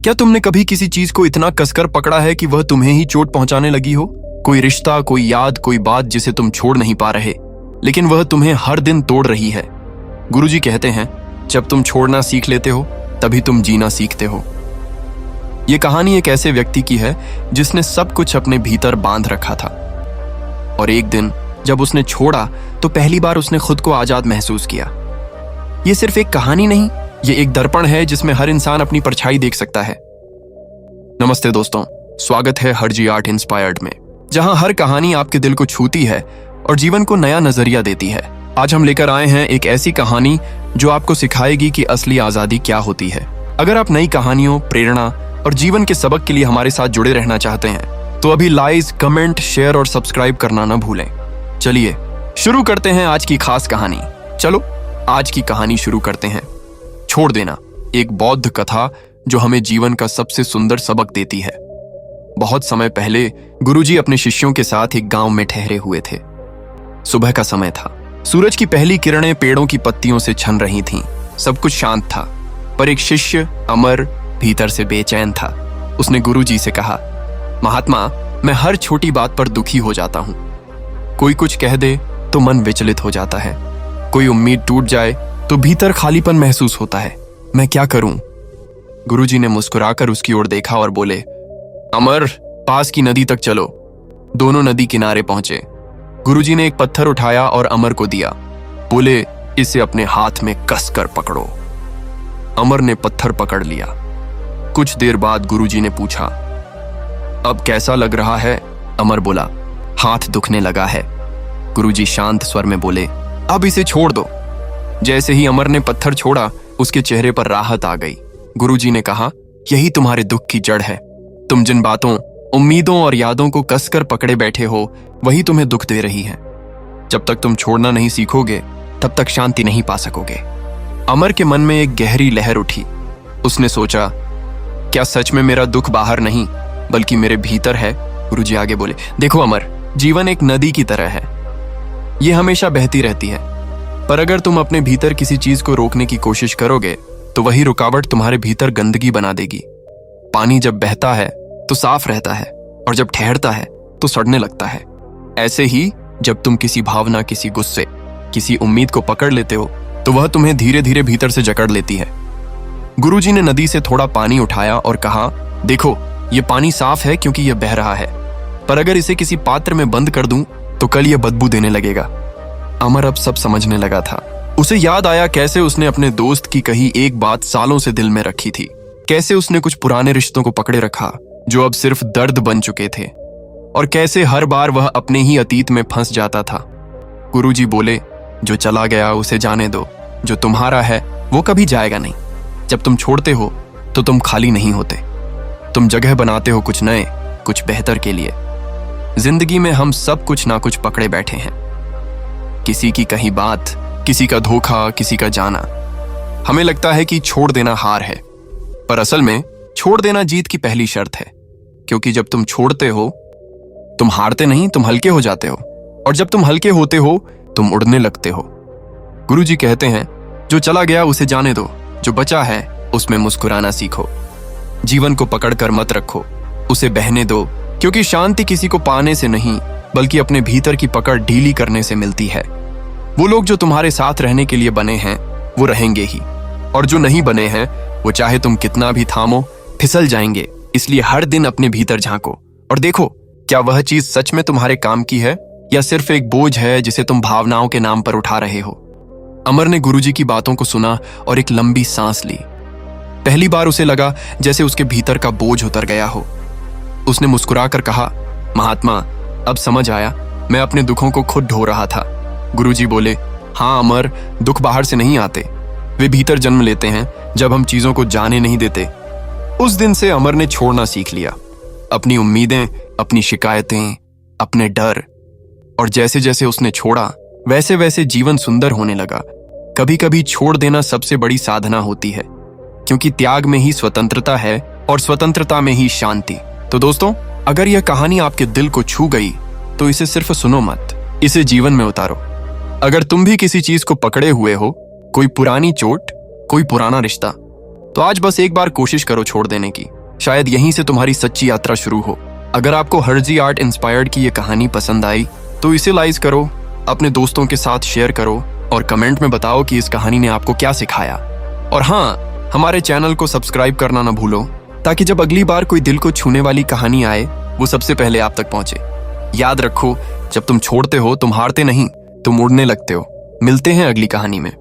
क्या तुमने कभी किसी चीज को इतना कसकर पकड़ा है कि वह तुम्हें ही चोट पहुंचाने लगी हो? कोई रिश्ता, कोई याद, कोई बात जिसे तुम छोड़ नहीं पा रहे, लेकिन वह तुम्हें हर दिन तोड़ रही है। गुरुजी कहते हैं, जब तुम छोड़ना सीख लेते हो तभी तुम जीना सीखते हो। यह कहानी एक ऐसे व्यक्ति की है जिसने सब कुछ अपने भीतर बांध रखा था, और एक दिन जब उसने छोड़ा तो पहली बार उसने खुद को आजाद महसूस किया। यह सिर्फ एक कहानी नहीं, ये एक दर्पण है जिसमें हर इंसान अपनी परछाई देख सकता है। नमस्ते दोस्तों, स्वागत है हरजी आर्ट इंस्पायर्ड में, जहां हर कहानी आपके दिल को छूती है और जीवन को नया नजरिया देती है। आज हम लेकर आए हैं एक ऐसी कहानी जो आपको सिखाएगी कि असली आजादी क्या होती है। अगर आप नई कहानियों, प्रेरणा और जीवन के सबक के लिए हमारे साथ जुड़े रहना चाहते हैं तो अभी लाइक, कमेंट, शेयर और सब्सक्राइब करना ना भूलें। चलिए शुरू करते हैं आज की खास कहानी। चलो आज की कहानी शुरू करते हैं। छोड़ देना, एक बौद्ध कथा जो हमें जीवन का सबसे सुंदर सबक देती है। बहुत समय पहले गुरुजी अपने शिष्यों के साथ एक गांव में ठहरे हुए थे। सुबह का समय था। सूरज की पहली किरणें पेड़ों की पत्तियों से छन रही थीं। सब कुछ शांत था, पर एक शिष्य अमर भीतर से बेचैन था। उसने गुरुजी से कहा, महात्मा, मैं हर छोटी बात पर दुखी हो जाता हूं। कोई कुछ कह दे तो मन विचलित हो जाता है, कोई उम्मीद टूट जाए तो भीतर खालीपन महसूस होता है। मैं क्या करूं? गुरुजी ने मुस्कुराकर उसकी ओर देखा और बोले, अमर, पास की नदी तक चलो। दोनों नदी किनारे पहुंचे। गुरुजी ने एक पत्थर उठाया और अमर को दिया। बोले, इसे अपने हाथ में कसकर पकड़ो। अमर ने पत्थर पकड़ लिया। कुछ देर बाद गुरुजी ने पूछा, अब कैसा लग रहा है? अमर बोला, हाथ दुखने लगा है। गुरुजी शांत स्वर में बोले, अब इसे छोड़ दो। जैसे ही अमर ने पत्थर छोड़ा, उसके चेहरे पर राहत आ गई। गुरुजी ने कहा, यही तुम्हारे दुख की जड़ है। तुम जिन बातों, उम्मीदों और यादों को कसकर पकड़े बैठे हो, वही तुम्हें दुख दे रही है। जब तक तुम छोड़ना नहीं सीखोगे, तब तक शांति नहीं पा सकोगे। अमर के मन में एक गहरी लहर उठी। उसने सोचा, क्या सच में मेरा दुख बाहर नहीं बल्कि मेरे भीतर है? गुरुजी आगे बोले, देखो अमर, जीवन एक नदी की तरह है। यह हमेशा बहती रहती है, पर अगर तुम अपने भीतर किसी चीज को रोकने की कोशिश करोगे तो वही रुकावट तुम्हारे भीतर गंदगी बना देगी। पानी जब बहता है तो साफ रहता है, और जब ठहरता है तो सड़ने लगता है। ऐसे ही जब तुम किसी भावना, किसी गुस्से, किसी उम्मीद को पकड़ लेते हो तो वह तुम्हें धीरे धीरे भीतर से जकड़ लेती है। गुरुजी ने नदी से थोड़ा पानी उठाया और कहा, देखो, यह पानी साफ है क्योंकि यह बह रहा है, पर अगर इसे किसी पात्र में बंद कर दूं तो कल यह बदबू देने लगेगा। अमर अब सब समझने लगा था। उसे याद आया कैसे उसने अपने दोस्त की कही एक बात सालों से दिल में रखी थी। कैसे उसने कुछ पुराने रिश्तों को पकड़े रखा जो अब सिर्फ दर्द बन चुके थे, और कैसे हर बार वह अपने ही अतीत में फंस जाता था। गुरुजी बोले, जो चला गया उसे जाने दो, जो तुम्हारा है वो कभी जाएगा नहीं। जब तुम छोड़ते हो तो तुम खाली नहीं होते, तुम जगह बनाते हो कुछ नए, कुछ बेहतर के लिए। जिंदगी में हम सब कुछ ना कुछ पकड़े बैठे हैं, किसी की कही बात, किसी का धोखा, किसी का जाना। हमें लगता है कि छोड़ देना हार है, पर असल में छोड़ देना जीत की पहली शर्त है। क्योंकि जब तुम छोड़ते हो तुम हारते नहीं, तुम हल्के हो जाते हो, और जब तुम हल्के होते हो तुम उड़ने लगते हो। गुरुजी कहते हैं, जो चला गया उसे जाने दो, जो बचा है उसमें मुस्कुराना सीखो। जीवन को पकड़कर मत रखो, उसे बहने दो, क्योंकि शांति किसी को पाने से नहीं बल्कि अपने भीतर की पकड़ ढीली करने से मिलती है। वो लोग जो तुम्हारे साथ रहने के लिए बने हैं वो रहेंगे ही, और जो नहीं बने हैं वो चाहे तुम कितना भी थामो फिसल जाएंगे। इसलिए हर दिन अपने भीतर झांको और देखो, क्या वह चीज सच में तुम्हारे काम की है या सिर्फ एक बोझ है जिसे तुम भावनाओं के नाम पर उठा रहे हो। अमर ने गुरुजी की बातों को सुना और एक लंबी सांस ली। पहली बार उसे लगा जैसे उसके भीतर का बोझ उतर गया हो। उसने मुस्कुराकर कहा, महात्मा, अब समझ आया, मैं अपने दुखों को खुद ढो रहा था। गुरुजी बोले, हाँ अमर, दुख बाहर से नहीं आते, वे भीतर जन्म लेते हैं जब हम चीजों को जाने नहीं देते। उस दिन से अमर ने छोड़ना सीख लिया, अपनी उम्मीदें, अपनी शिकायतें, अपने डर, और जैसे जैसे उसने छोड़ा वैसे वैसे जीवन सुंदर होने लगा। कभी कभी छोड़ देना सबसे बड़ी साधना होती है, क्योंकि त्याग में ही स्वतंत्रता है और स्वतंत्रता में ही शांति। तो दोस्तों, अगर यह कहानी आपके दिल को छू गई तो इसे सिर्फ सुनो मत, इसे जीवन में उतारो। अगर तुम भी किसी चीज को पकड़े हुए हो, कोई पुरानी चोट, कोई पुराना रिश्ता, तो आज बस एक बार कोशिश करो छोड़ देने की। शायद यहीं से तुम्हारी सच्ची यात्रा शुरू हो। अगर आपको हर्जी आर्ट इंस्पायर्ड की ये कहानी पसंद आई तो इसे लाइक करो, अपने दोस्तों के साथ शेयर करो और कमेंट में बताओ कि इस कहानी ने आपको क्या सिखाया। और हाँ, हमारे चैनल को सब्सक्राइब करना ना भूलो, ताकि जब अगली बार कोई दिल को छूने वाली कहानी आए वो सबसे पहले आप तक पहुंचे। याद रखो, जब तुम छोड़ते हो तुम हारते नहीं, तुम उड़ने लगते हो। मिलते हैं अगली कहानी में।